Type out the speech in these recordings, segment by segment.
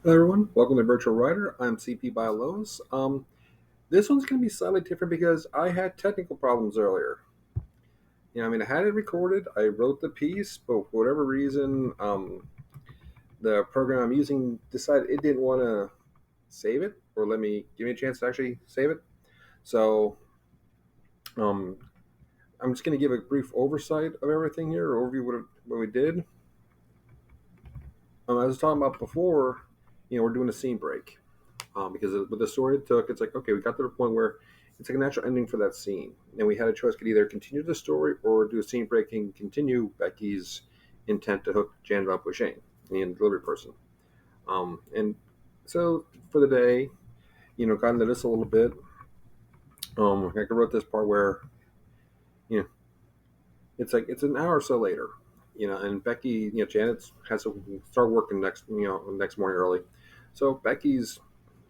Hello, everyone. Welcome to Virtual Writer. I'm CP Bialois. This one's going to be slightly different because I had technical problems earlier. I had it recorded. I wrote the piece, but for whatever reason, the program I'm using decided it didn't want to save it or let me give me a chance to actually save it. So, um, I'm just going to give a brief oversight of everything here, or overview what we did. I was talking about before. We're doing a scene break. Because with the story it took, it's like, okay, we got to the point where it's like a natural ending for that scene. And we had a choice: could either continue the story or do a scene break and continue Becky's intent to hook Janet up with Shane, the delivery person. And so for the day, got into this a little bit. I wrote this part where, you know, it's like it's an hour or so later, and Becky, Janet has to start working next morning early. So Becky's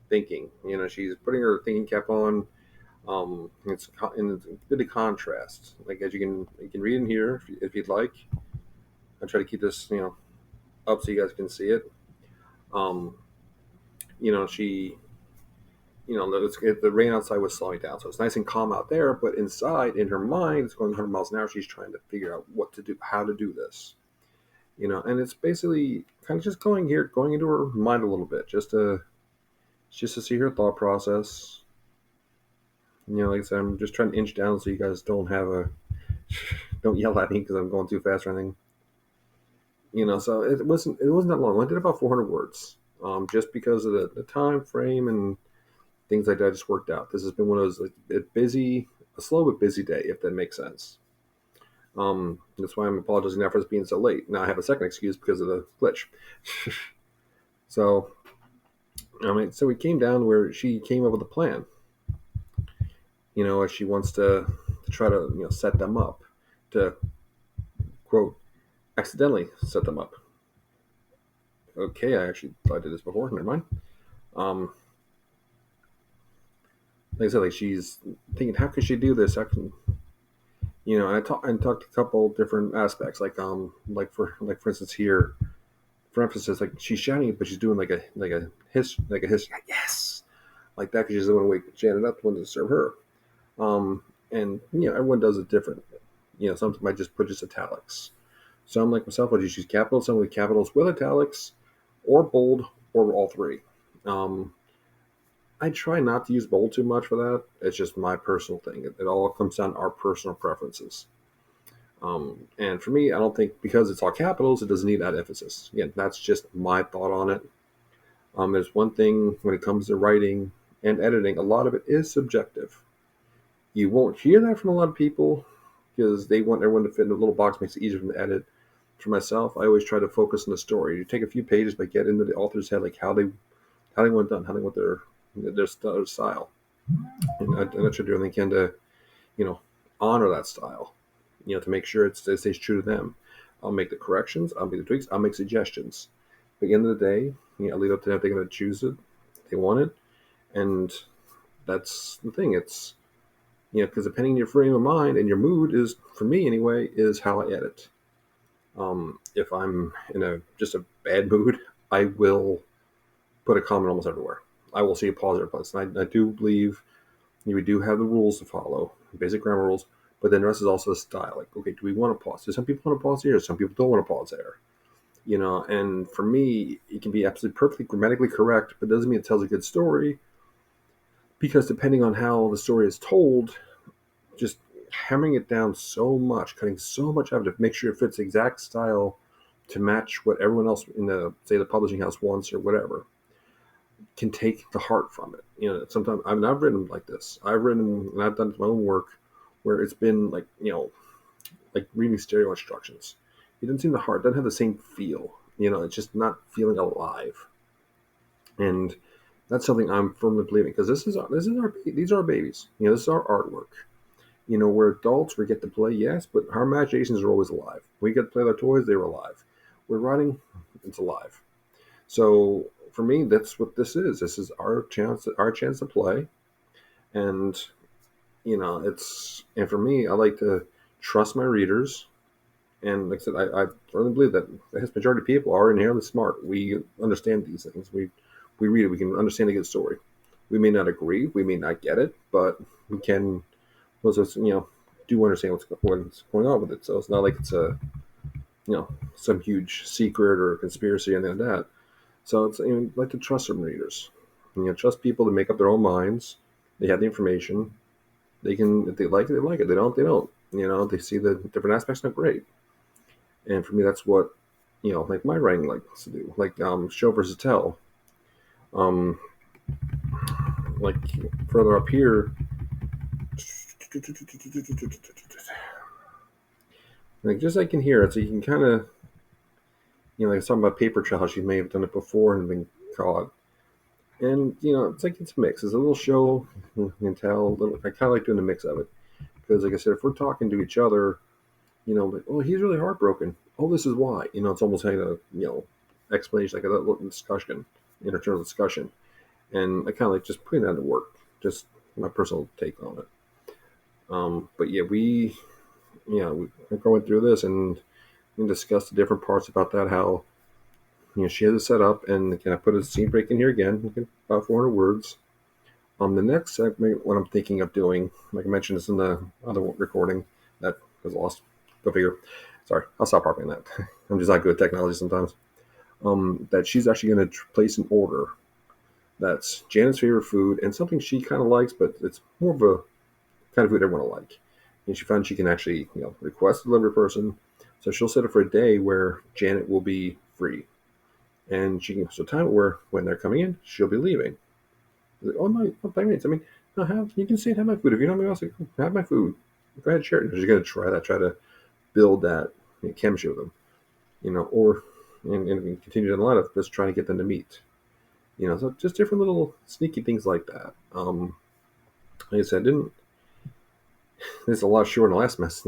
thinking, she's putting her thinking cap on. It's a bit of contrast. Like as you can read in here if you'd like. I try to keep this up so you guys can see it. Um, she the rain outside was slowing down, so it's nice and calm out there. But inside, in her mind, it's going 100 miles an hour. She's trying to figure out what to do, how to do this. And it's basically kind of just going into her mind a little bit, just to see her thought process. Like I said, I'm just trying to inch down so you guys don't yell at me because I'm going too fast or anything. So it wasn't that long. I did about 400 words, just because of the time frame and things like that. Just worked out. This has been one of those like a slow but busy day, if that makes sense. That's why I'm apologizing now for this being so late. Now I have a second excuse because of the glitch. So so we came down where she came up with a plan. She wants to try to set them up, to quote accidentally set them up. Okay, I actually thought I did this before. Never mind. Um, like I said, like she's thinking, how could she do this? How can and I talked a couple different aspects, like for instance here, for emphasis, like she's shouting, but she's doing like a hiss, yes, like that because she's the one to wake Janet up, the one to serve her. And everyone does it different. Some might just put just italics. Some like myself would just use capitals. Some with capitals with italics, or bold, or all three. Um, I try not to use bold too much for that. It's just my personal thing. It all comes down to our personal preferences. And for me, I don't think because it's all capitals, it doesn't need that emphasis. Again, that's just my thought on it. There's one thing when it comes to writing and editing, a lot of it is subjective. You won't hear that from a lot of people because they want everyone to fit in a little box, makes it easier for them to edit. For myself, I always try to focus on the story. You take a few pages, but get into the author's head, like how they want it done, how they want their style. And I try to do everything I can to, you know, honor that style, to make sure it stays true to them. I'll make the corrections, I'll make the tweaks, I'll make suggestions. But at the end of the day, I leave it up to them if they're going to choose it, if they want it. And that's the thing. It's, because depending on your frame of mind and your mood is, for me anyway, is how I edit. If I'm in just a bad mood, I will put a comment almost everywhere. I will see a pause or place. And I do believe we do have the rules to follow, basic grammar rules, but then the rest is also the style. Like, okay, do we want to pause? Do some people want to pause here? Some people don't want to pause there. And for me, it can be absolutely perfectly grammatically correct, but it doesn't mean it tells a good story because depending on how the story is told, just hammering it down so much, cutting so much out of it to make sure it fits the exact style to match what everyone else in the publishing house wants or whatever, can take the heart from it. Sometimes I've written like this. I've written and I've done my own work where it's been like reading stereo instructions. It doesn't seem the heart, doesn't have the same feel. It's just not feeling alive. And that's something I'm firmly believing because these are our babies. This is our artwork. We're adults, we get to play, yes, but our imaginations are always alive. We get to play with our toys, they're alive. We're writing, it's alive. So for me, that's what this is. This is our chance to play. And and for me, I like to trust my readers. And like I said, I firmly believe that the majority of people are inherently smart. We understand these things. we read it, we can understand a good story. We may not agree, we may not get it, but we can, most of us, do understand what's going on with it. So it's not like it's a, some huge secret or conspiracy or anything like that. So it's, like to trust some readers. Trust people to make up their own minds. They have the information. They can, if they like it, they like it. They don't, they don't. They see the different aspects, not great. And for me, that's what, like my writing likes to do. Like show versus tell. Um, like further up here, like just I can hear it, so you can kind of, like talking about paper trail, how she may have done it before and been caught. And it's like it's a mix. It's a little show, you can tell. I kind of like doing a mix of it because, like I said, if we're talking to each other, like, oh, he's really heartbroken. Oh, this is why. It's almost like a explanation, like a little discussion, internal discussion. And I kind of like just putting that to work. Just my personal take on it. But yeah, we're going through this and we discussed the different parts about that. How she has it set up, and again, I put a scene break in here again, about 400 words. The next segment, what I'm thinking of doing, like I mentioned, this in the other recording that was lost. Go figure. Sorry, I'll stop harping on that. I'm just not good at technology sometimes. That she's actually going to place an order that's Janet's favorite food and something she kind of likes, but it's more of a kind of food everyone will like. And she found she can actually, request a delivery person. So she'll set it for a day where Janet will be free. And she can so time it where when they're coming in, she'll be leaving. Like, oh no, 5 minutes. I mean, no, you can say have my food. If you don't have anything else, have my food. Go ahead, share it. She's gonna try to build that chemistry with them, or and continue down the line of just trying to get them to meet. So just different little sneaky things like that. Like I said, didn't It's a lot shorter than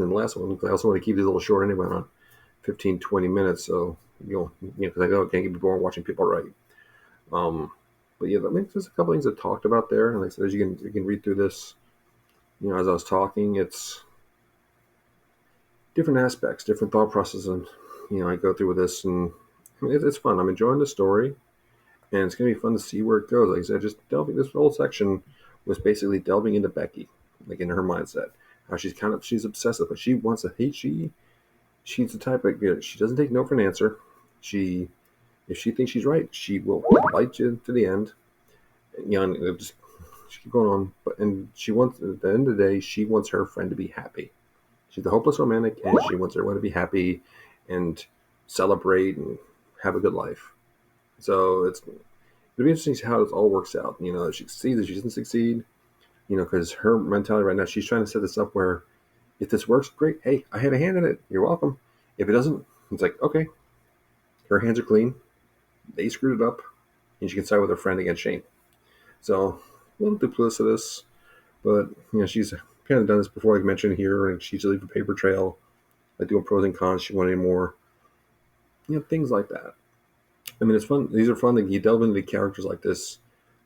the last one. I also want to keep these a little short anyway, around 15, 20 minutes. So, because I know it can't get boring watching people write. But yeah, there's a couple things I talked about there. And like I said, as you can read through this, as I was talking, it's different aspects, different thought processes, and I go through with this, and it's fun. I'm enjoying the story, and it's gonna be fun to see where it goes. Like I said, just delving. This whole section was basically delving into Becky, like in her mindset, how she's obsessive, but she wants to hate. She's the type of she doesn't take no for an answer. If she thinks she's right, she will fight you to the end. And it'll just she keep going on, and she wants at the end of the day, she wants her friend to be happy. She's the hopeless romantic, and she wants everyone to be happy and celebrate and have a good life. So it'll be interesting to see how this all works out. If she succeeds, if she doesn't succeed, because her mentality right now, she's trying to set this up where if this works, great. Hey, I had a hand in it. You're welcome. If it doesn't, it's like, okay, her hands are clean. They screwed it up, and she can side with her friend against Shane. So a little duplicitous, but she's kind of done this before, like I mentioned here, and she's leaving a paper trail, like doing pros and cons. She wanted more, things like that. I mean, it's fun. These are fun. Like you delve into the characters like this.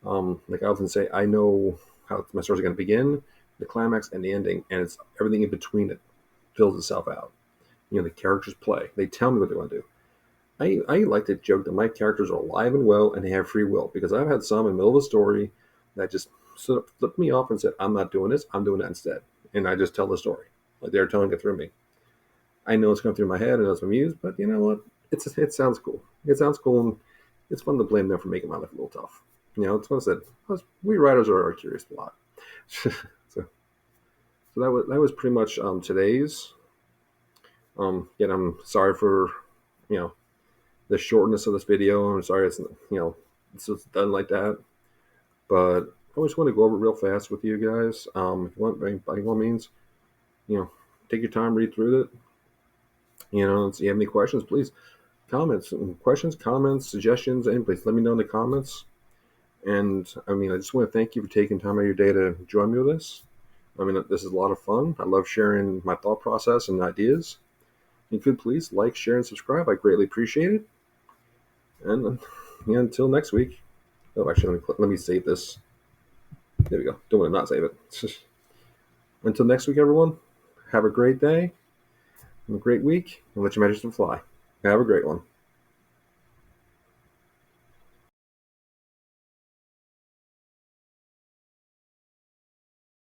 Like I often say, I know how my stories are going to begin, the climax, and the ending, and it's everything in between that fills itself out. The characters play. They tell me what they want to do. I like to joke that my characters are alive and well and they have free will, because I've had some in the middle of a story that just sort of flipped me off and said, I'm not doing this, I'm doing that instead. And I just tell the story. Like they're telling it through me. I know it's going through my head and it's my muse, but you know what? It sounds cool. It sounds cool, and it's fun to blame them for making my life a little tough. It's what I said. We writers are curious a lot. so that was pretty much today's. Again, I'm sorry for the shortness of this video. I'm sorry it's just done like that. But I just want to go over it real fast with you guys. If you want, by all means, take your time, read through it. If you have any questions, please questions, comments, suggestions, and please let me know in the comments. And I just want to thank you for taking time out of your day to join me with this. This is a lot of fun. I love sharing my thought process and ideas. If you could please like, share, and subscribe. I greatly appreciate it. And until next week. Oh, actually, let me save this. There we go. Don't want to not save it. Until next week, everyone. Have a great day and a great week, and let your imagination fly. Have a great one.